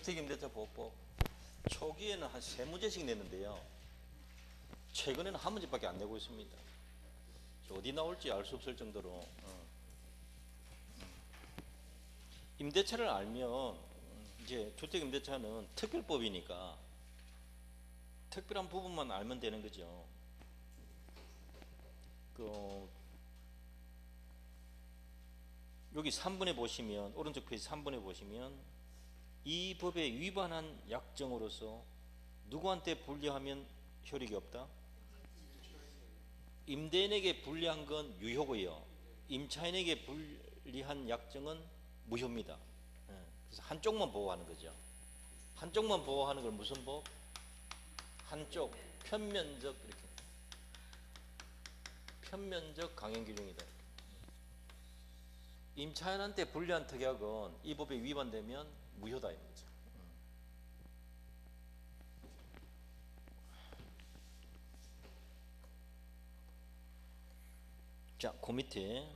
주택임대차 보호법 초기에는 한 3문제씩 냈는데요. 최근에는 한 문제밖에 안 내고 있습니다. 어디 나올지 알 수 없을 정도로 임대차를 알면 이제 주택임대차는 특별법이니까 특별한 부분만 알면 되는 거죠. 여기 3번에 보시면, 오른쪽 페이지 3번에 보시면 이 법에 위반한 약정으로서 누구한테 불리하면 효력이 없다? 임대인에게 불리한 건 유효고요. 임차인에게 불리한 약정은 무효입니다. 그래서 한쪽만 보호하는 거죠. 한쪽만 보호하는 걸 무슨 법? 한쪽, 편면적, 이렇게. 편면적 강행규정이다. 임차인한테 불리한 특약은 이 법에 위반되면 무효다 이거죠. 자, 그 밑에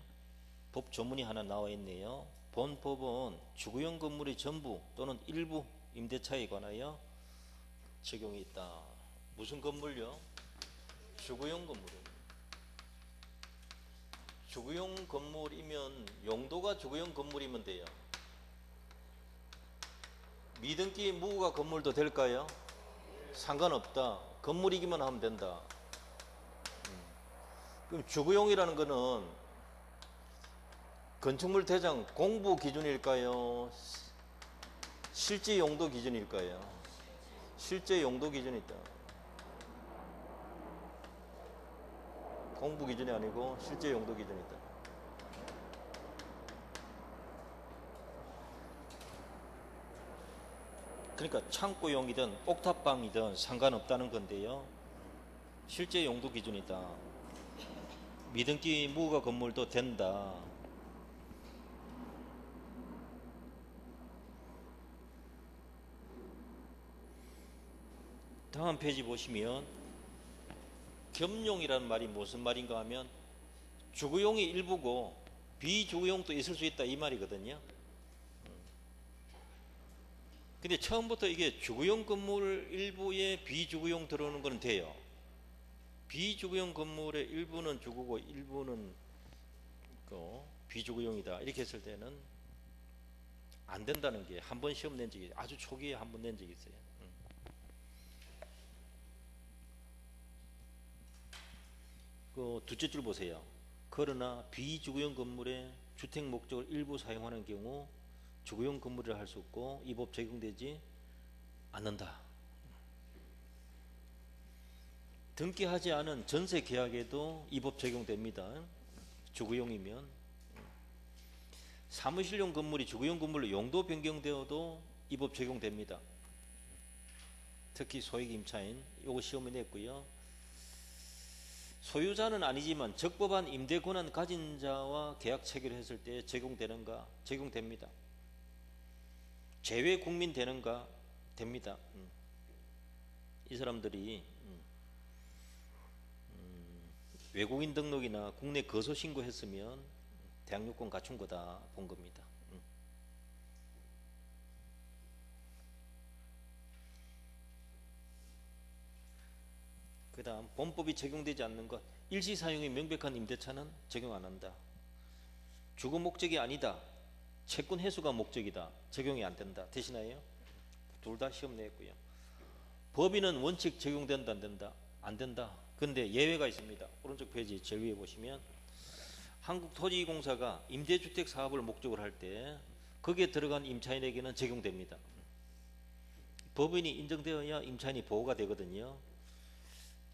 법 조문이 하나 나와 있네요. 본 법은 주거용 건물의 전부 또는 일부 임대차에 관하여 적용이 있다. 무슨 건물요? 주거용 건물이요. 주거용 건물이면 용도가 주거용 건물이면 돼요. 미등기 무허가 건물도 될까요? 상관없다. 건물이기만 하면 된다. 그럼 주거용이라는 거는 건축물 대장 공부 기준일까요? 실제 용도 기준일까요? 실제 용도 기준이다. 공부 기준이 아니고 실제 용도 기준이다. 그러니까 창고용이든 옥탑방이든 상관없다는 건데요. 실제 용도 기준이다. 미등기 무허가 건물도 된다. 다음 페이지 보시면 겸용이라는 말이 무슨 말인가 하면 주거용이 일부고 비주거용도 있을 수 있다 이 말이거든요. 근데 처음부터 이게 주거용 건물 일부에 비주거용 들어오는 건 돼요. 비주거용 건물의 일부는 주거고 일부는 비주거용이다 이렇게 했을 때는 안 된다는 게 한 번 시험 낸 적이 아주 초기에 한 번 낸 적이 있어요. 그 둘째 줄 보세요. 그러나 비주거용 건물의 주택 목적을 일부 사용하는 경우 주거용 건물이라 할 수 없고 이 법 적용되지 않는다. 등기하지 않은 전세 계약에도 이 법 적용됩니다. 주거용이면. 사무실용 건물이 주거용 건물로 용도 변경되어도 이 법 적용됩니다. 특히 소액 임차인 요거 시험에 냈고요. 소유자는 아니지만 적법한 임대 권한 가진 자와 계약 체결했을 때 적용되는가? 적용됩니다. 제외 국민 되는가? 됩니다. 이 사람들이 외국인 등록이나 국내 거소 신고했으면 대학 요건 갖춘 거다 본 겁니다. 그 다음 본법이 적용되지 않는 것, 일시사용이 명백한 임대차는 적용 안 한다. 주거 목적이 아니다. 채권 회수가 목적이다. 적용이 안 된다. 되시나요? 둘 다 시험 냈고요. 법인은 원칙 적용된다 안 된다? 안 된다. 근데 예외가 있습니다. 오른쪽 페이지 제일 위에 보시면 한국토지공사가 임대주택 사업을 목적으로 할 때 거기에 들어간 임차인에게는 적용됩니다. 법인이 인정되어야 임차인이 보호가 되거든요.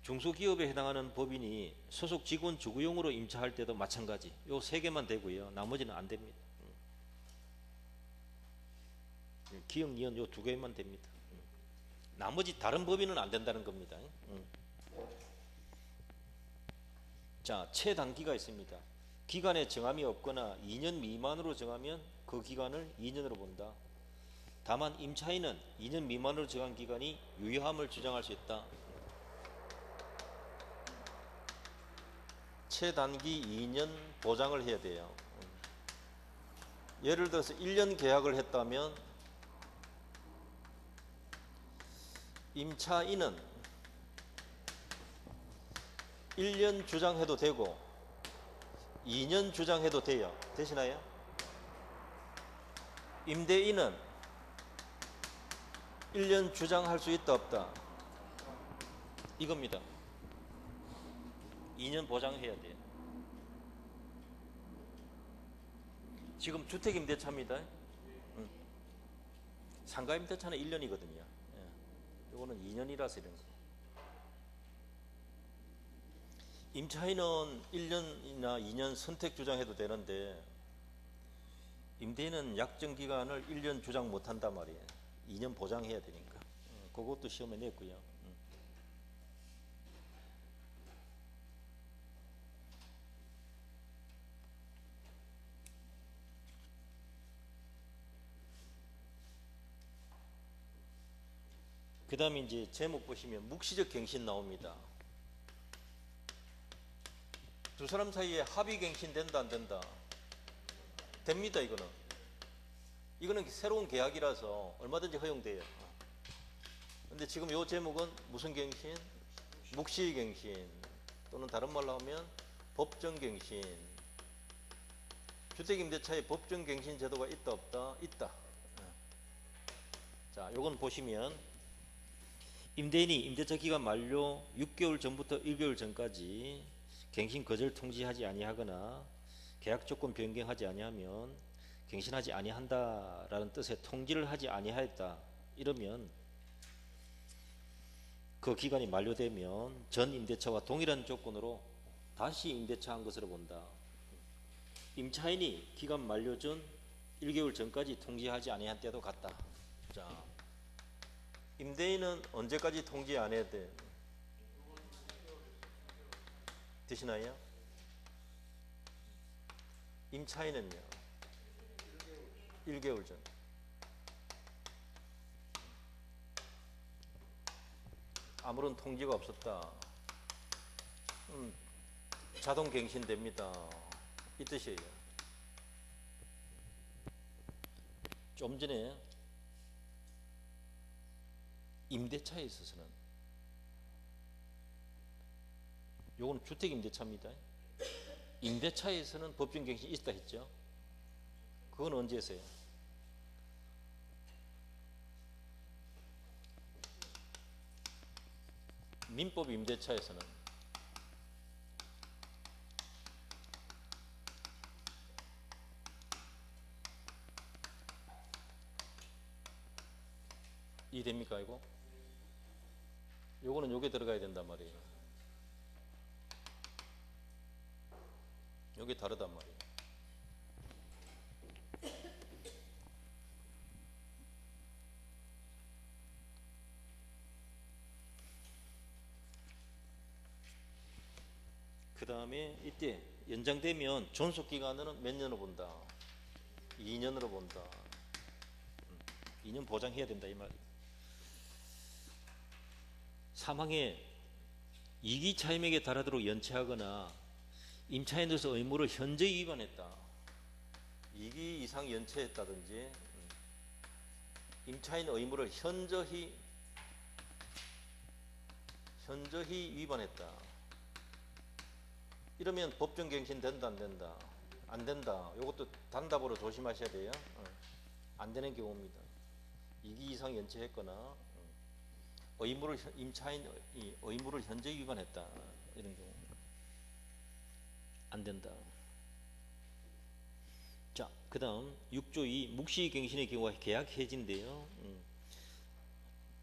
중소기업에 해당하는 법인이 소속 직원 주거용으로 임차할 때도 마찬가지. 요 세 개만 되고요. 나머지는 안 됩니다. 기역, 니은 요 두 개만 됩니다. 나머지 다른 법인은 안 된다는 겁니다. 자, 최단기가 있습니다. 기간에 정함이 없거나 2년 미만으로 정하면 그 기간을 2년으로 본다. 다만 임차인은 2년 미만으로 정한 기간이 유효함을 주장할 수 있다. 최단기 2년 보장을 해야 돼요. 예를 들어서 1년 계약을 했다면 임차인은 1년 주장해도 되고 2년 주장해도 돼요. 되시나요? 임대인은 1년 주장할 수 있다 없다? 이겁니다. 2년 보장해야 돼요. 지금 주택임대차입니다. 상가임대차는 1년이거든요. 이거는 2년이라서 이런 거. 임차인은 1년이나 2년 선택 주장해도 되는데 임대인은 약정 기간을 1년 주장 못한단 말이에요. 2년 보장해야 되니까. 그것도 시험에 냈고요. 그 다음에 이제 제목 보시면 묵시적 갱신 나옵니다. 두 사람 사이에 합의 갱신 된다 안 된다? 됩니다. 이거는 새로운 계약이라서 얼마든지 허용돼요. 근데 지금 이 제목은 무슨 갱신? 묵시 갱신 또는 다른 말로 하면 법정 갱신. 주택임대차에 법정 갱신 제도가 있다 없다? 있다. 자, 요건 보시면 임대인이 임대차 기간 만료 6개월 전부터 1개월 전까지 갱신 거절 통지하지 아니하거나 계약 조건 변경하지 아니하면 갱신하지 아니한다라는 뜻의 통지를 하지 아니하였다. 이러면 그 기간이 만료되면 전 임대차와 동일한 조건으로 다시 임대차한 것으로 본다. 임차인이 기간 만료 전 1개월 전까지 통지하지 아니한 때도 같다. 자, 임대인은 언제까지 통지 안 해야 돼? 되시나요? 임차인은요? 1개월 전. 아무런 통지가 없었다. 자동 갱신됩니다. 이 뜻이에요. 좀 전에 임대차에 있어서는 요건 주택임대차입니다. 임대차에서는 법정갱신이 있다 했죠. 그건 언제 했어요? 민법 임대차에서는 이해됩니까 이거? 요거는 요게 들어가야 된단 말이에요. 요게 다르단 말이에요. 그 다음에 이때 연장되면 존속기간은 몇 년으로 본다? 2년으로 본다. 2년 보장해야 된다 이 말이에요. 사망에 이기 차임액에 달하도록 연체하거나 임차인으로서 의무를 현저히 위반했다. 2기 이상 연체했다든지 임차인 의무를 현저히 위반했다. 이러면 법정갱신 된다 안 된다? 안 된다. 이것도 단답으로 조심하셔야 돼요. 안 되는 경우입니다. 2기 이상 연체했거나 임차인 의무를 현저히 위반했다. 이런 경우 안 된다. 자, 그 다음 6조 2 묵시갱신의 경우가 계약 해지인데요.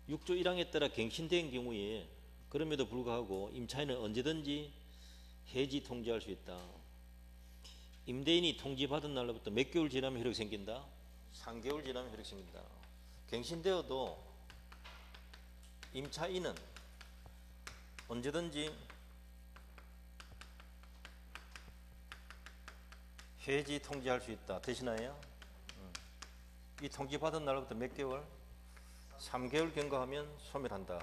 6조 1항에 따라 갱신된 경우에 그럼에도 불구하고 임차인은 언제든지 해지 통지할 수 있다. 임대인이 통지받은 날로부터 몇 개월 지나면 효력이 생긴다? 3개월 지나면 효력이 생긴다. 갱신되어도 임차인은 언제든지 해지 통지할 수 있다. 되시나요? 이 통지받은 날로부터 몇 개월? 3개월 경과하면 소멸한다.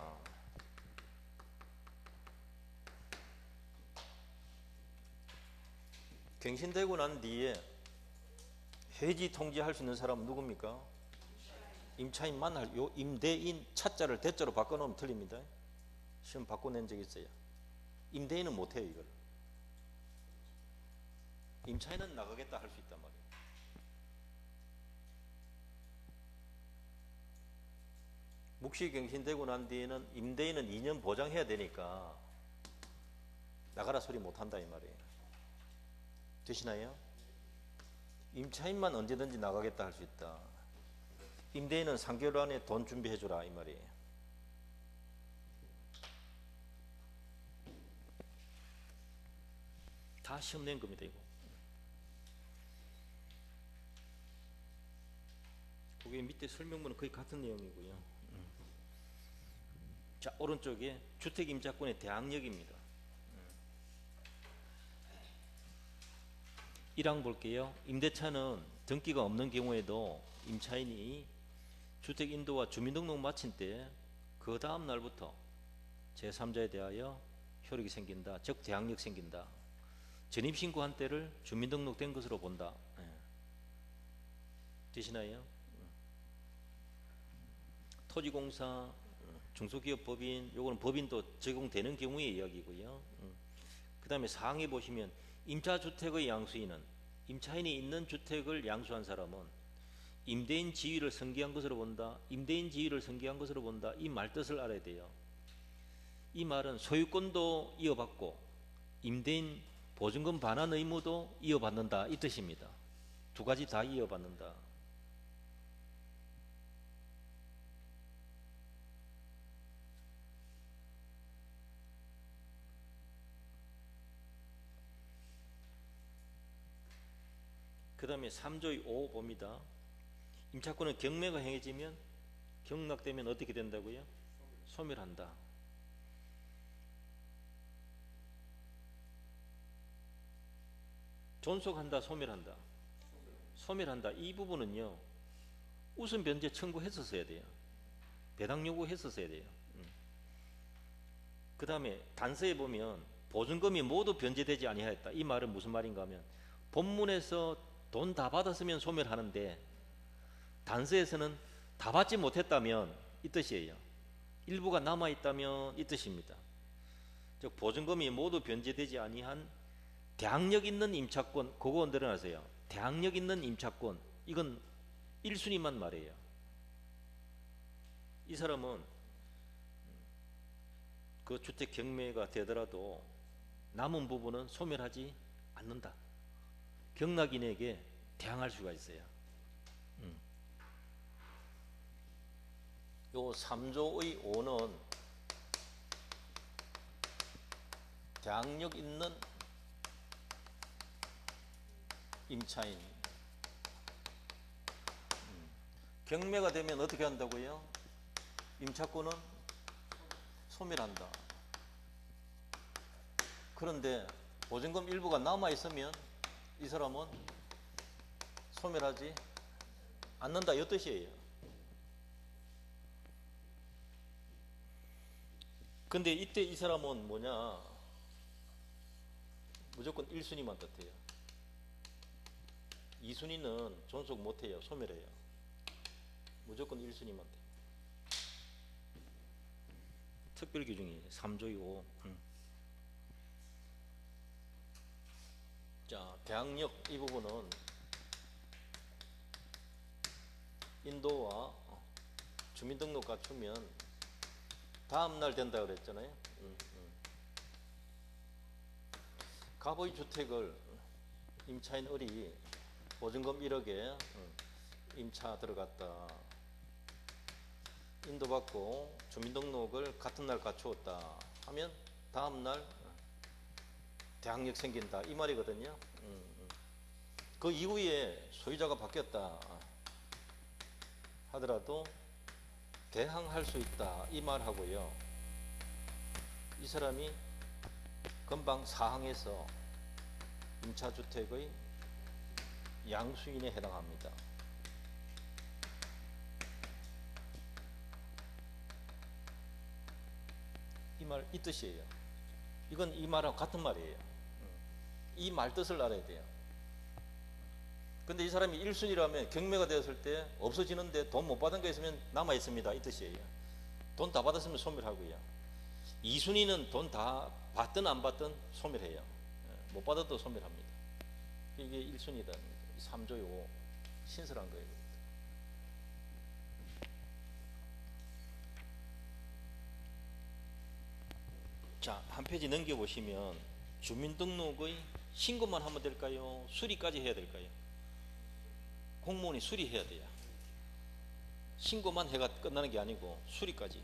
갱신되고 난 뒤에 해지 통지할 수 있는 사람은 누굽니까? 임차인만 할 요 임대인 차자를 대자로 바꿔놓으면 틀립니다. 시험 바꿔낸 적 있어요. 임대인은 못해요 이걸. 임차인은 나가겠다 할 수 있단 말이에요. 묵시 갱신되고 난 뒤에는 임대인은 2년 보장해야 되니까 나가라 소리 못한다 이 말이에요. 되시나요? 임차인만 언제든지 나가겠다 할 수 있다. 임대인은 3개월 안에 돈 준비해 주라 이 말이에요. 다 시험 낸 겁니다 이거. 그게 밑에 설명문은 거의 같은 내용이고요. 자, 오른쪽에 주택임차권의 대항력입니다. 1항 볼게요. 임대차는 등기가 없는 경우에도 임차인이 주택 인도와 주민등록 마친 때 그 다음 날부터 제3자에 대하여 효력이 생긴다. 즉 대항력 생긴다. 전입신고한 때를 주민등록된 것으로 본다. 되시나요? 토지공사, 중소기업법인, 요거는 법인도 적용되는 경우의 이야기고요. 그 다음에 사항에 보시면 임차주택의 양수인은 임차인이 있는 주택을 양수한 사람은 임대인 지위를 승계한 것으로 본다. 임대인 지위를 승계한 것으로 본다. 이 말 뜻을 알아야 돼요. 이 말은 소유권도 이어받고 임대인 보증금 반환 의무도 이어받는다 이 뜻입니다. 두 가지 다 이어받는다. 그 다음에 3조의 5 봅니다. 임차권은 경매가 행해지면 경락되면 어떻게 된다고요? 소멸한다. 존속한다, 소멸한다. 소멸한다. 이 부분은요, 우선 변제 청구했었어야 돼요. 배당 요구했었어야 돼요. 그 다음에 단서에 보면 보증금이 모두 변제되지 아니하였다. 이 말은 무슨 말인가 하면 본문에서 돈 다 받았으면 소멸하는데 단서에서는 다 받지 못했다면 이 뜻이에요. 일부가 남아있다면 이 뜻입니다. 즉 보증금이 모두 변제되지 아니한 대항력 있는 임차권, 그거 늘어나세요. 대항력 있는 임차권, 이건 1순위만 말이에요. 이 사람은 그 주택 경매가 되더라도 남은 부분은 소멸하지 않는다. 경락인에게 대항할 수가 있어요. 요 3조의 5는 대항력 있는 임차인. 경매가 되면 어떻게 한다고요? 임차권은 소멸한다. 그런데 보증금 일부가 남아있으면 이 사람은 소멸하지 않는다 이 뜻이에요. 근데 이때 이 사람은 뭐냐, 무조건 1순위만 뜻해요. 2순위는 존속 못해요. 소멸해요. 무조건 1순위만 돼요. 특별규정이 3조의 5. 자, 대항력 이 부분은 인도와 주민등록 갖추면 다음날 된다 그랬잖아요. 갑의 주택을 임차인 을이 보증금 1억에 임차 들어갔다. 인도받고 주민등록을 같은 날 갖추었다 하면 다음날 대항력 생긴다 이 말이거든요. 그 이후에 소유자가 바뀌었다 하더라도 대항할 수 있다 이 말하고요. 이 사람이 금방 4항에서 임차주택의 양수인에 해당합니다. 이 말 이 뜻이에요. 이건 이 말하고 같은 말이에요. 이 말 뜻을 알아야 돼요. 근데 이 사람이 1순위라면 경매가 되었을 때 없어지는데 돈 못 받은 거 있으면 남아 있습니다, 이 뜻이에요. 돈 다 받았으면 소멸하고요. 2순위는 돈 다 받든 안 받든 소멸해요. 못 받아도 소멸합니다. 이게 1순위다. 3조요. 신설한 거예요. 자, 한 페이지 넘겨보시면 주민등록의 신고만 하면 될까요? 수리까지 해야 될까요? 공무원이 수리해야 돼요. 신고만 해가 끝나는 게 아니고 수리까지.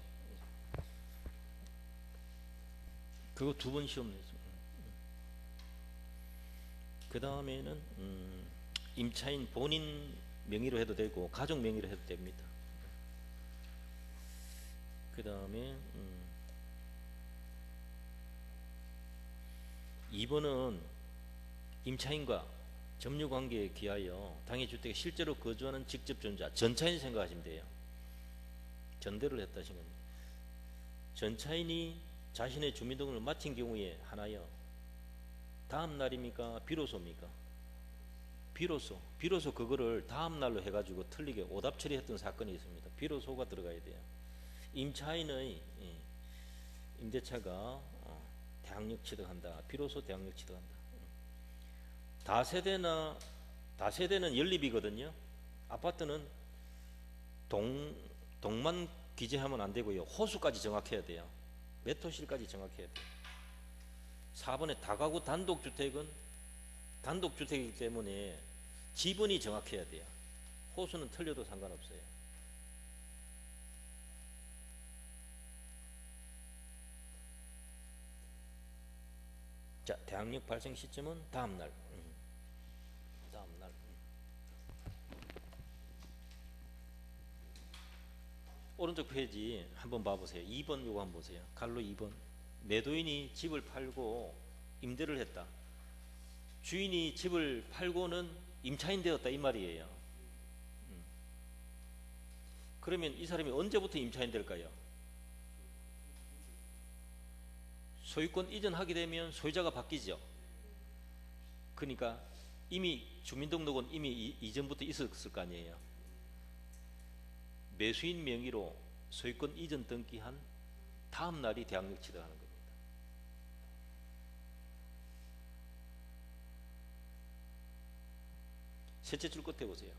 그거 2번 시험 내죠. 그 다음에는 임차인 본인 명의로 해도 되고 가족 명의로 해도 됩니다. 그 다음에 2번은 임차인과 점유관계에 기하여 당해주택에 실제로 거주하는 직접 존재, 전차인 생각하시면 돼요. 전대를 했다 하신 겁니다. 전차인이 자신의 주민등록을 마친 경우에 하나요. 다음 날입니까? 비로소입니까? 비로소 그거를 다음 날로 해가지고 틀리게 오답 처리했던 사건이 있습니다. 비로소가 들어가야 돼요. 임차인의 임대차가 대항력 취득한다. 비로소 대항력 취득한다. 다세대는 연립이거든요. 아파트는 동만 기재하면 안 되고요. 호수까지 정확해야 돼요. 몇 호실까지 정확해야 돼요. 4번에 다가구 단독주택은 단독주택이기 때문에 지분이 정확해야 돼요. 호수는 틀려도 상관없어요. 자, 대항력 발생 시점은 다음날. 오른쪽 페이지 한번 봐보세요. 2번 요거 한번 보세요. 갈로 2번. 매도인이 집을 팔고 임대를 했다. 주인이 집을 팔고는 임차인 되었다 이 말이에요. 그러면 이 사람이 언제부터 임차인 될까요? 소유권 이전하게 되면 소유자가 바뀌죠. 그러니까 이미 주민등록은 이미 이전부터 있었을 거 아니에요. 매수인 명의로 소유권 이전 등기한 다음 날이 대항력 취득하는 겁니다. 셋째 줄 끝에 보세요.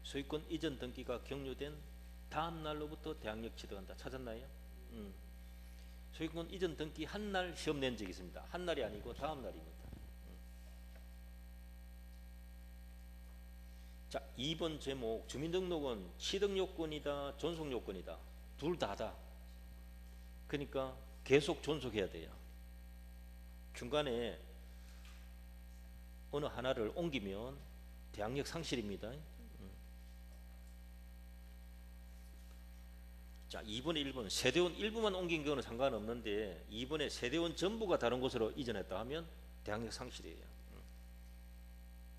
소유권 이전 등기가 격려된 다음 날로부터 대항력 취득한다. 찾았나요? 소유권 이전 등기 한 날 시험 낸 적이 있습니다. 한 날이 아니고 다음 날입니다. 자, 2번 제목. 주민등록은 취득요건이다, 존속요건이다. 둘 다다. 그러니까 계속 존속해야 돼요. 중간에 어느 하나를 옮기면 대항력 상실입니다. 자, 2번에 1번 세대원 일부만 옮긴 경우는 상관없는데 2번에 세대원 전부가 다른 곳으로 이전했다 하면 대항력 상실이에요.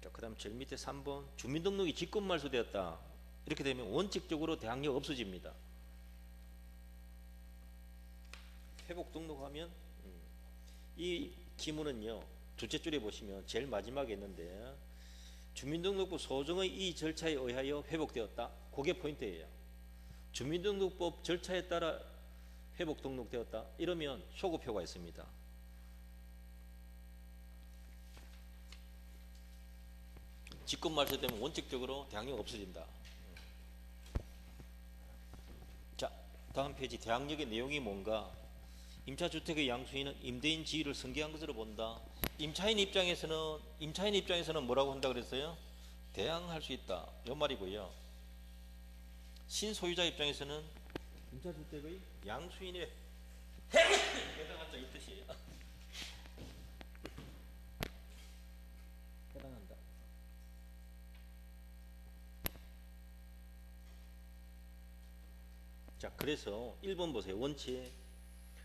자, 그 다음 제일 밑에 3번 주민등록이 직권 말소되었다. 이렇게 되면 원칙적으로 대항력 없어집니다. 회복 등록하면 이 기문은요, 둘째 줄에 보시면 제일 마지막에 있는데 주민등록부 소정의 이 절차에 의하여 회복되었다. 그게 포인트예요. 주민등록법 절차에 따라 회복 등록되었다. 이러면 소급표가 있습니다. 직권 말소되면 원칙적으로 대항력 없어진다. 자, 다음 페이지 대항력의 내용이 뭔가? 임차주택의 양수인은 임대인 지위를 승계한 것으로 본다. 임차인 입장에서는 뭐라고 한다 그랬어요? 대항할 수 있다. 이 말이고요. 신소유자 입장에서는 임차주택의 양수인에 해당한다 이 뜻이에요. 해당한다. 자, 그래서 1번 보세요. 원칙.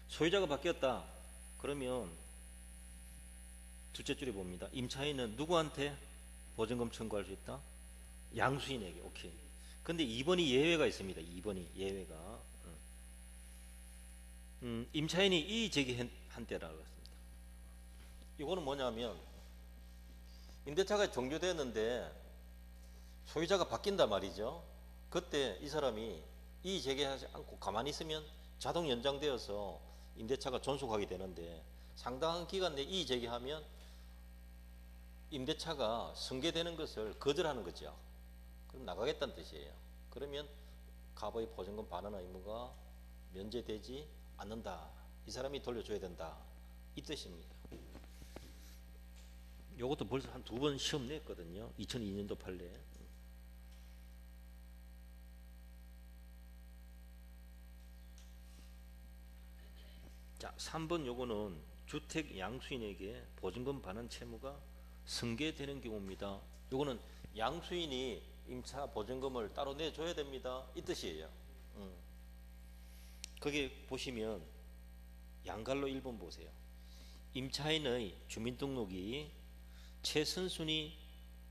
소유자가 바뀌었다. 그러면 둘째 줄에 봅니다. 임차인은 누구한테 보증금 청구할 수 있다? 양수인에게. 오케이. 근데 2번이 예외가 있습니다. 2번이 예외가. 임차인이 이의 제기한 때라고 했습니다. 이거는 뭐냐면 임대차가 종료되었는데 소유자가 바뀐다 말이죠. 그때 이 사람이 이의 제기하지 않고 가만히 있으면 자동 연장되어서 임대차가 존속하게 되는데, 상당한 기간 내에 이의 제기하면 임대차가 승계되는 것을 거절하는 거죠. 그럼 나가겠다는 뜻이에요. 그러면 갑의 보증금 반환 의무가 면제되지 않는다. 이 사람이 돌려줘야 된다. 이 뜻입니다. 요것도 벌써 한 2번 시험 냈거든요. 2002년도 판례. 자, 3번 요거는 주택 양수인에게 보증금 반환 채무가 승계되는 경우입니다. 요거는 양수인이 임차 보증금을 따로 내줘야 됩니다. 이 뜻이에요. 거기 보시면 양갈로 1번 보세요. 임차인의 주민등록이 최선순위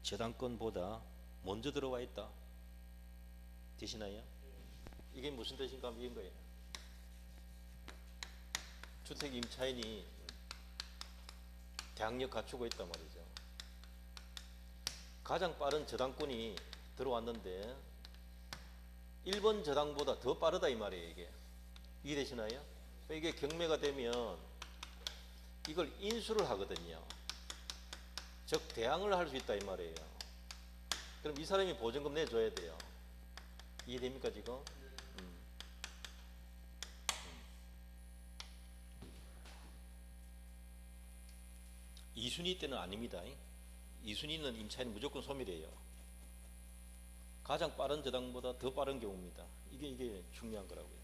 저당권보다 먼저 들어와 있다. 되시나요? 이게 무슨 뜻인가 하면 이런 거예요. 주택 임차인이 대항력 갖추고 있단 말이죠. 가장 빠른 저당권이 들어왔는데 1번 저당보다 더 빠르다 이 말이에요. 이게 이해되시나요? 이게 경매가 되면 이걸 인수를 하거든요. 즉 대항을 할 수 있다 이 말이에요. 그럼 이 사람이 보증금 내줘야 돼요. 이해됩니까 지금? 2순위 때는 아닙니다. 2순위는 임차인 무조건 소멸이에요. 가장 빠른 저당보다 더 빠른 경우입니다. 이게 중요한 거라고요.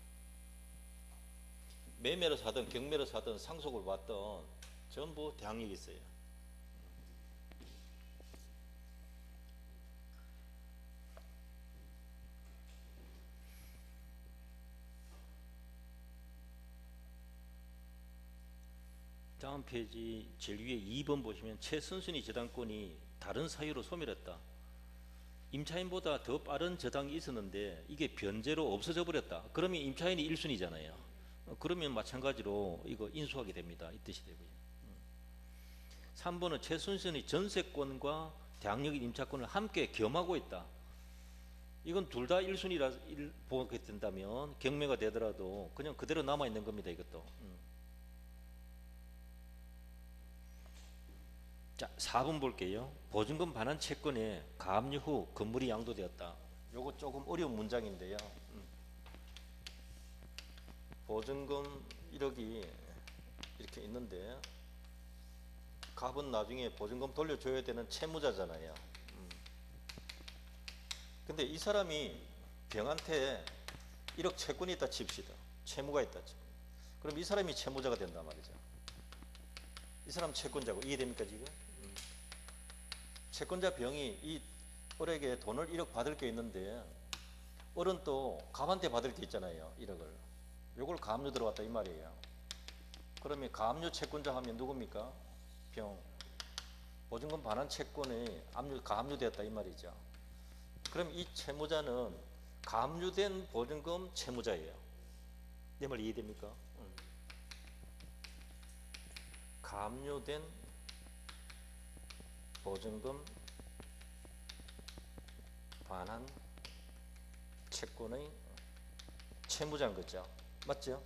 매매로 사든 경매로 사든 상속을 받든 전부 대항력이 있어요. 다음 페이지 제일 위에 2번 보시면 최선순위 저당권이 다른 사유로 소멸했다. 임차인보다 더 빠른 저당이 있었는데 이게 변제로 없어져 버렸다. 그러면 임차인이 1순위잖아요. 그러면 마찬가지로 이거 인수하게 됩니다. 이 뜻이 되고요. 3번은 최선순위 전세권과 대항력인 임차권을 함께 겸하고 있다. 이건 둘 다 1순위라 보게 된다면 경매가 되더라도 그냥 그대로 남아있는 겁니다. 이것도. 자, 4번 볼게요. 보증금 반환 채권에 가압류 후 건물이 양도되었다. 요거 조금 어려운 문장인데요. 보증금 1억이 이렇게 있는데 갑은 나중에 보증금 돌려줘야 되는 채무자잖아요. 근데 이 사람이 병한테 1억 채권이 있다 칩시다. 채무가 있다 칩시다. 그럼 이 사람이 채무자가 된단 말이죠. 이 사람 채권자고. 이해됩니까 지금? 채권자 병이 이 을에게 돈을 1억 받을 게 있는데 을은 또 갑한테 받을 게 있잖아요. 1억을. 요걸 가압류 들어왔다 이 말이에요. 그러면 가압류 채권자 하면 누굽니까? 병. 보증금 반환 채권이 가압류되었다 이 말이죠. 그럼 이 채무자는 가압류된 보증금 채무자예요. 내 말 이해됩니까? 가압류된 보증금 반환 채권의 채무자인 거죠. 맞죠?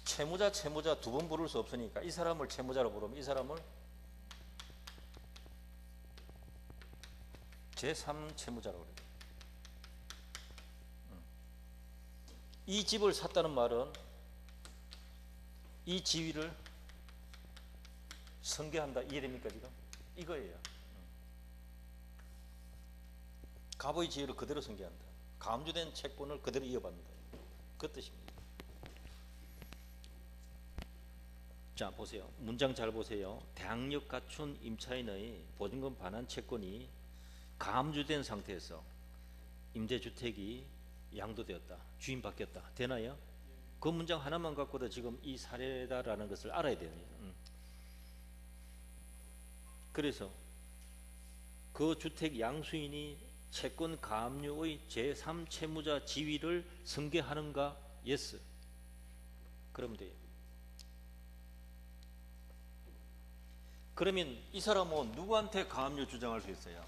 채무자 두 번 부를 수 없으니까 이 사람을 채무자로 부르면 이 사람을 제3채무자라고 그래요. 이 집을 샀다는 말은 이 지위를 승계한다. 이해됩니까 지금? 이거예요. 갑의 지위를 그대로 승계한다. 가압류된 채권을 그대로 이어받는다. 그 뜻입니다. 자, 보세요. 문장 잘 보세요. 대항력 갖춘 임차인의 보증금 반환 채권이 가압류된 상태에서 임대주택이 양도되었다. 주인 바뀌었다. 되나요? 그 문장 하나만 갖고도 지금 이 사례다라는 것을 알아야 돼요. 그래서 그 주택 양수인이 채권 가압류의 제3채무자 지위를 승계하는가? yes. 그러면 돼요. 그러면 이 사람은 누구한테 가압류 주장할 수 있어요?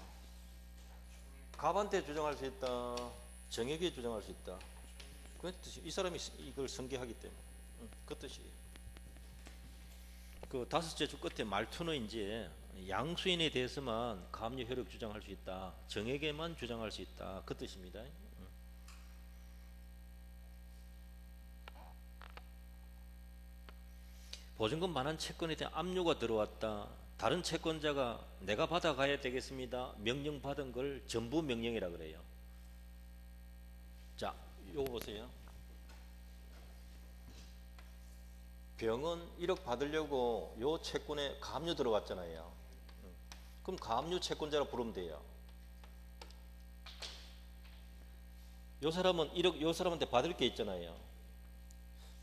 갑한테 주장할 수 있다. 정에게 주장할 수 있다. 그 뜻이 이 사람이 이걸 승계하기 때문에 그 뜻이에요. 그 다섯째 줄 끝에 말투는 이제 양수인에 대해서만 가압류 효력 주장할 수 있다. 정에게만 주장할 수 있다. 그 뜻입니다. 보증금 반환 채권에 대한 압류가 들어왔다. 다른 채권자가 내가 받아가야 되겠습니다. 명령 받은 걸 전부 명령이라 그래요. 자, 요거 보세요. 병은 1억 받으려고 요 채권에 가압류 들어갔잖아요. 그럼 가압류 채권자라 부르면 돼요. 요 사람은 1억 요 사람한테 받을 게 있잖아요.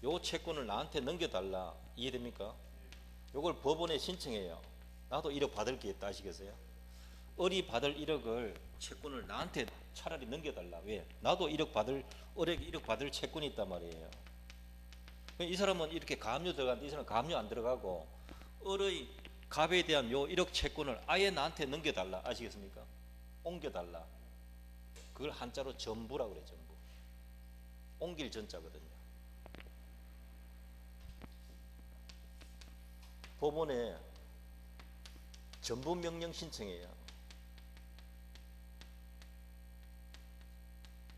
요 채권을 나한테 넘겨달라. 이해됩니까? 요걸 법원에 신청해요. 나도 1억 받을 게 있다. 아시겠어요? 을이 받을 1억을 채권을 나한테 차라리 넘겨달라. 왜? 나도 1억 받을 을에게 1억 받을 채권이 있단 말이에요. 이 사람은 이렇게 가압류 들어가는데 이 사람은 가압류 안 들어가고 을의 갑에 대한 요 1억 채권을 아예 나한테 넘겨달라. 아시겠습니까? 옮겨달라. 그걸 한자로 전부라고 그래. 전부. 옮길 전자거든요. 법원에 전부 명령 신청해요.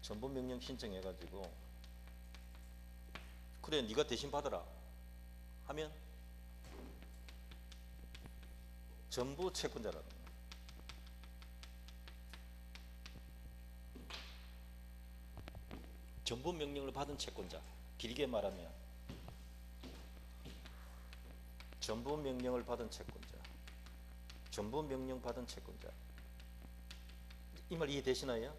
전부 명령 신청해가지고 그래 네가 대신 받아라 하면 전부 채권자라는 거예요. 전부 명령을 받은 채권자. 길게 말하면 전부 명령을 받은 채권자. 전부 명령 받은 채권자. 이 말 이해되시나요?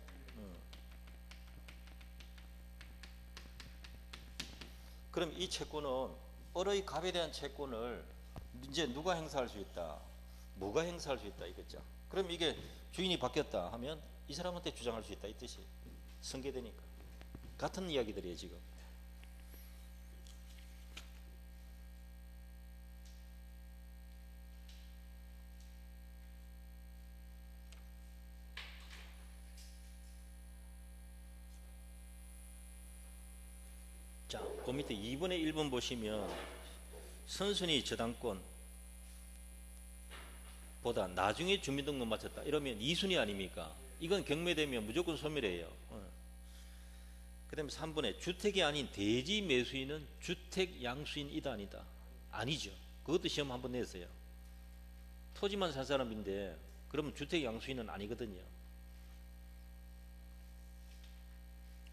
그럼 이 채권은 을의 갑에 대한 채권을 이제 누가 행사할 수 있다? 뭐가 행사할 수 있다 이거죠. 그럼 이게 주인이 바뀌었다 하면 이 사람한테 주장할 수 있다 이 뜻이. 승계되니까. 같은 이야기들이에요 지금. 자, 그 밑에 2번에 1번 보시면 선순위 저당권 보다 나중에 주민등록 마쳤다 이러면 2순위 아닙니까? 이건 경매되면 무조건 소멸해요. 그 다음에 3번에 주택이 아닌 대지 매수인은 주택 양수인이다 아니다? 아니죠. 그것도 시험 한번 냈어요. 토지만 산 사람인데 그러면 주택 양수인은 아니거든요.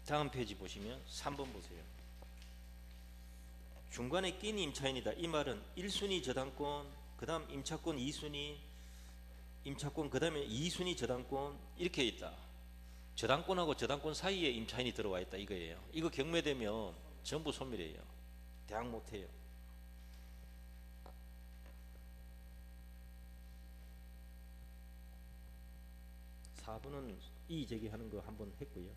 다음 페이지 보시면 3번 보세요. 중간에 낀 임차인이다. 이 말은 1순위 저당권, 그 다음 임차권 2순위, 임차권 그 다음에 2순위 저당권 이렇게 있다. 저당권하고 저당권 사이에 임차인이 들어와 있다 이거예요. 이거 경매되면 전부 소멸이에요. 대항 못해요. (4번은) 이의 제기하는 거 한번 했고요.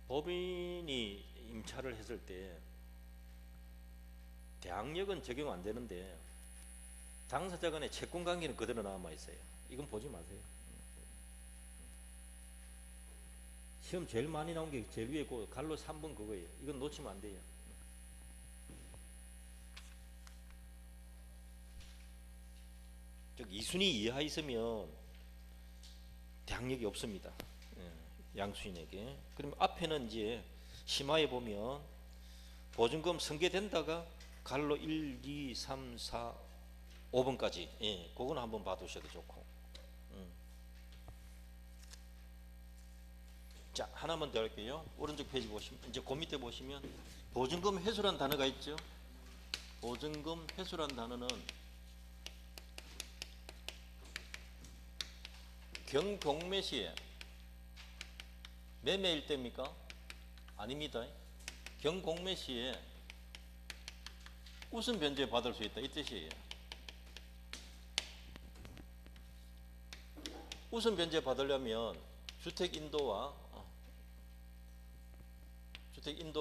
법인이 임차를 했을 때 대항력은 적용 안 되는데 당사자 간의 채권 관계는 그대로 남아 있어요. 이건 보지 마세요. 시험 제일 많이 나온 게 제일 위에 그 갈로 3번 그거예요. 이건 놓치면 안 돼요. 즉 2순위 이하 있으면 대항력이 없습니다. 양수인에게. 그럼 앞에는 이제 심화해 보면 보증금 승계된다가 갈로 1, 2, 3, 4, 5번까지. 예, 그거는 한번 봐두셔도 좋고. 자, 하나만 더 할게요. 오른쪽 페이지 보시면 이제 그 밑에 보시면 보증금 회수란 단어가 있죠. 보증금 회수란 단어는 경동매 시에 매매일 때입니까? 아닙니다. 경공매 시에 우선 변제 받을 수 있다 이 뜻이에요. 우선 변제 받으려면 주택 인도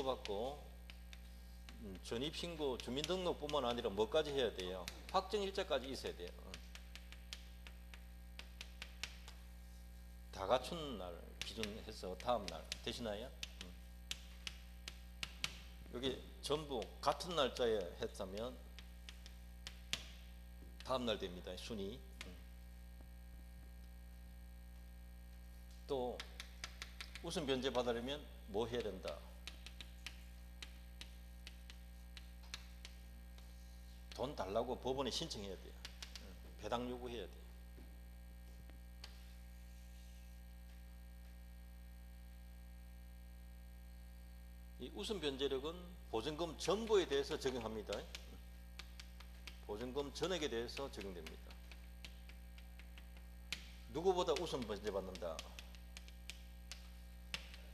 받고 전입신고 주민등록뿐만 아니라 뭐까지 해야 돼요? 확정일자까지 있어야 돼요. 다 갖춘 날 기준해서 다음 날 되시나요? 여기 전부 같은 날짜에 했다면 다음 날 됩니다. 순위. 또 우선 변제 받으려면 뭐 해야 된다? 돈 달라고 법원에 신청해야 돼요. 배당 요구해야 돼요. 이 우선 변제력은 보증금 전부에 대해서 적용합니다. 보증금 전액에 대해서 적용됩니다. 누구보다 우선 변제 받는다?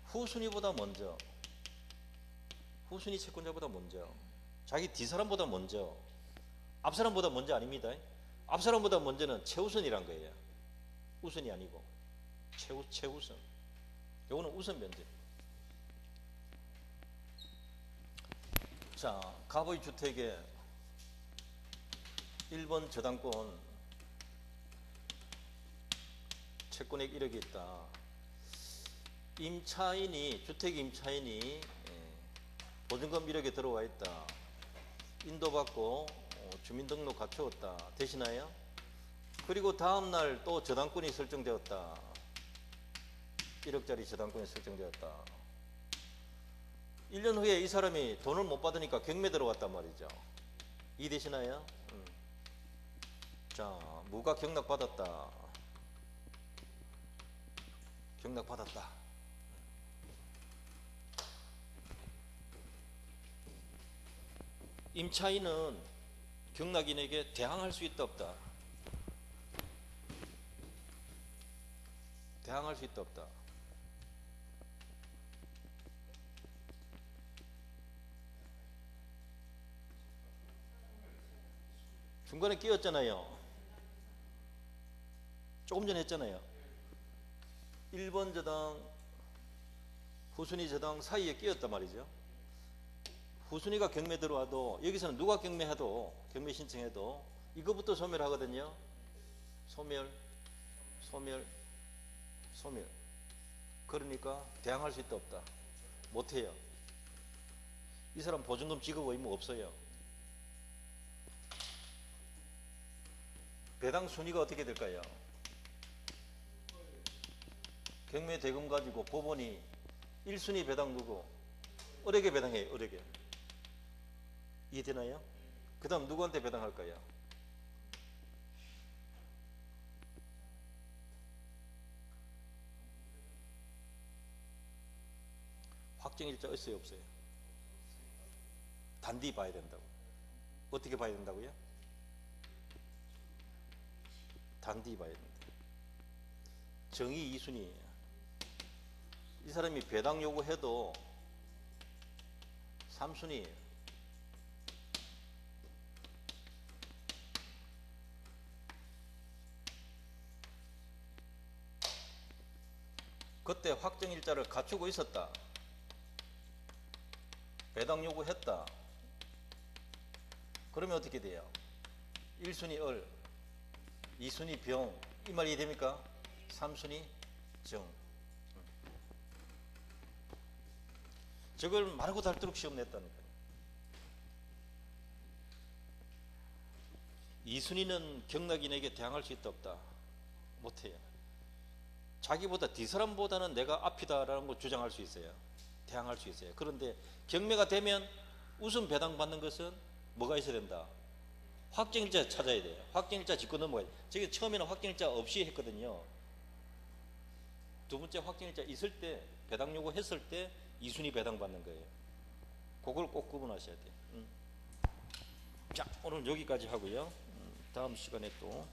후순위보다 먼저, 후순위 채권자보다 먼저, 자기 뒷사람보다 먼저, 앞사람보다 먼저 아닙니다. 앞사람보다 먼저는 최우선이란 거예요. 우선이 아니고 최우선. 요거는 우선 변제. 자, 갑의 주택에 1번 저당권 채권액 1억이 있다. 임차인이, 주택 임차인이 보증금 1억에 들어와 있다. 인도받고 주민등록 갖추었다. 되시나요? 그리고 다음날 또 저당권이 설정되었다. 1억짜리 저당권이 설정되었다. 1년 후에 이 사람이 돈을 못 받으니까 경매 들어갔단 말이죠. 이해되시나요? 자, 무가 경락받았다. 경락받았다. 임차인은 경락인에게 대항할 수 있다 없다? 대항할 수 있다 없다? 중간에 끼었잖아요. 조금 전에 했잖아요. 1번 저당, 후순위 저당 사이에 끼었단 말이죠. 후순위가 경매 들어와도 여기서는 누가 경매해도, 경매 신청해도 이거부터 소멸하거든요. 소멸. 그러니까 대항할 수 있다 없다? 못해요. 이 사람 보증금 지급 의무 없어요. 배당 순위가 어떻게 될까요? 경매 대금 가지고 법원이 1순위 배당 누구? 을에게 배당해요. 을에게. 이해되나요? 그 다음 누구한테 배당할까요? 확정일자 있어요 없어요? 단디 봐야 된다고. 어떻게 봐야 된다고요? 단디 봐야 된다. 정의 2순위예요. 이 사람이 배당 요구해도 3순위예요. 그때 확정일자를 갖추고 있었다. 배당 요구했다. 그러면 어떻게 돼요? 1순위 을, 2순위 병, 이 말 이해됩니까? 3순위 정. 저걸 마르고 닳도록 시험 냈다니까요. 2순위는 경락인에게 대항할 수 있다 없다? 못해요. 자기보다 뒷사람보다는 내가 앞이다라는 걸 주장할 수 있어요. 대항할 수 있어요. 그런데 경매가 되면 우선 배당받는 것은 뭐가 있어야 된다? 확정일자 찾아야 돼요. 확정일자 짚고 넘어가야 돼요. 저게 처음에는 확정일자 없이 했거든요. 두 번째 확정일자 있을 때, 배당 요구했을 때 2순위 배당받는 거예요. 그걸 꼭 구분하셔야 돼요. 자, 오늘 여기까지 하고요. 다음 시간에 또